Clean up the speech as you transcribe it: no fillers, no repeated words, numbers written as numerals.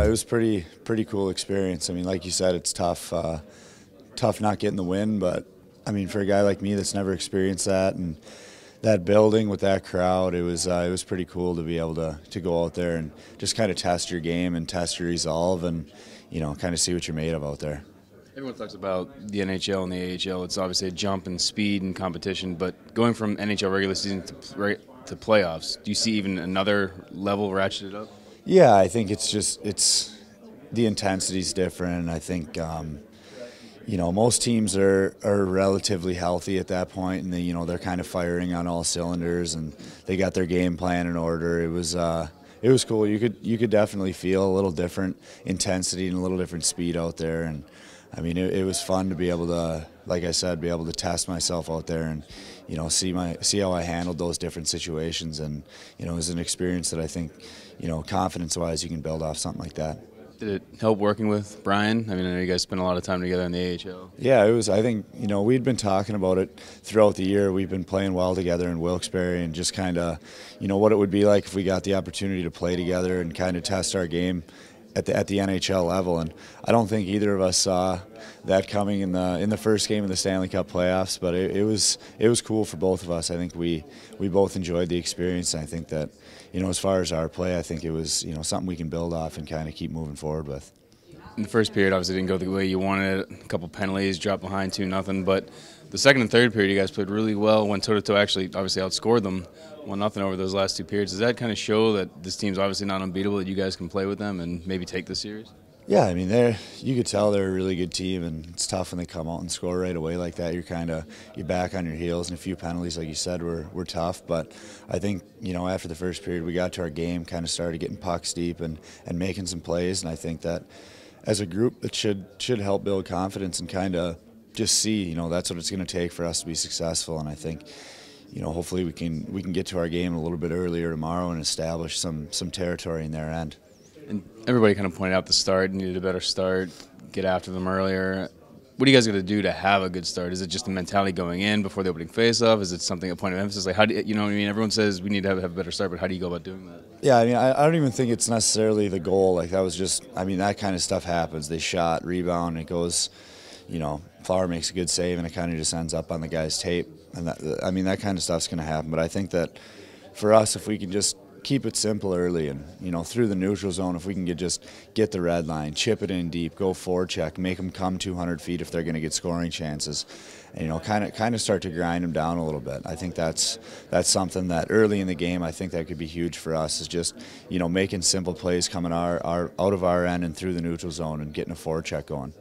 it was pretty cool experience. I mean, like you said, it's tough not getting the win, but I mean, for a guy like me that's never experienced that and that building with that crowd, it was pretty cool to be able to go out there and just kind of test your game and test your resolve and kind of see what you're made of out there. Everyone talks about the NHL and the AHL. It's obviously a jump in speed and competition, but going from NHL regular season to playoffs, do you see even another level ratcheted up? Yeah, I think it's the intensity's different. I think most teams are relatively healthy at that point, and they're kind of firing on all cylinders, and they got their game plan in order. It was cool. You could definitely feel a little different intensity and a little different speed out there, and I mean it was fun to be able to, like I said, be able to test myself out there and see how I handled those different situations, and it was an experience that I think confidence-wise you can build off something like that. Did it help working with Brian? I mean, I know you guys spent a lot of time together in the AHL. Yeah, it was. I think we'd been talking about it throughout the year. We've been playing well together in Wilkes-Barre, and just kind of what it would be like if we got the opportunity to play together and kind of test our game at the NHL level. And I don't think either of us saw that coming in the first game of the Stanley Cup playoffs. But it was cool for both of us. I think we both enjoyed the experience. And I think that as far as our play, I think it was something we can build off and kind of keep moving forward with. In the first period, obviously didn't go the way you wanted it. A couple penalties, dropped behind 2-0. But the second and third period, you guys played really well. Went toe-to-toe, actually obviously outscored them 1-0 over those last two periods. Does that kind of show that this team's obviously not unbeatable, that you guys can play with them and maybe take the series? Yeah, I mean, you could tell they're a really good team, and it's tough when they come out and score right away like that. You're back on your heels, and a few penalties, like you said, were tough. But I think after the first period, we got to our game, kind of started getting pucks deep and making some plays, and I think that as a group, it should help build confidence and kind of just see that's what it's going to take for us to be successful. And I think hopefully we can get to our game a little bit earlier tomorrow and establish some territory in their end. And everybody kind of pointed out the start, needed a better start, get after them earlier. What are you guys going to do to have a good start? Is it just the mentality going in before the opening face-off? Is it something, a point of emphasis? Like, how do you know what I mean? Everyone says we need to have a better start, but how do you go about doing that? Yeah, I mean, I don't even think it's necessarily the goal. Like, that was just, I mean, that kind of stuff happens. They shot, rebound, it goes, Flower makes a good save, and it kind of just ends up on the guy's tape. And that kind of stuff's going to happen. But I think that for us, if we can just keep it simple early and, through the neutral zone, if we can get the red line, chip it in deep, go forecheck, make them come 200 feet if they're going to get scoring chances, and, kind of start to grind them down a little bit. I think that's something that early in the game, I think that could be huge for us, is just, making simple plays coming out of our end and through the neutral zone and getting a forecheck going.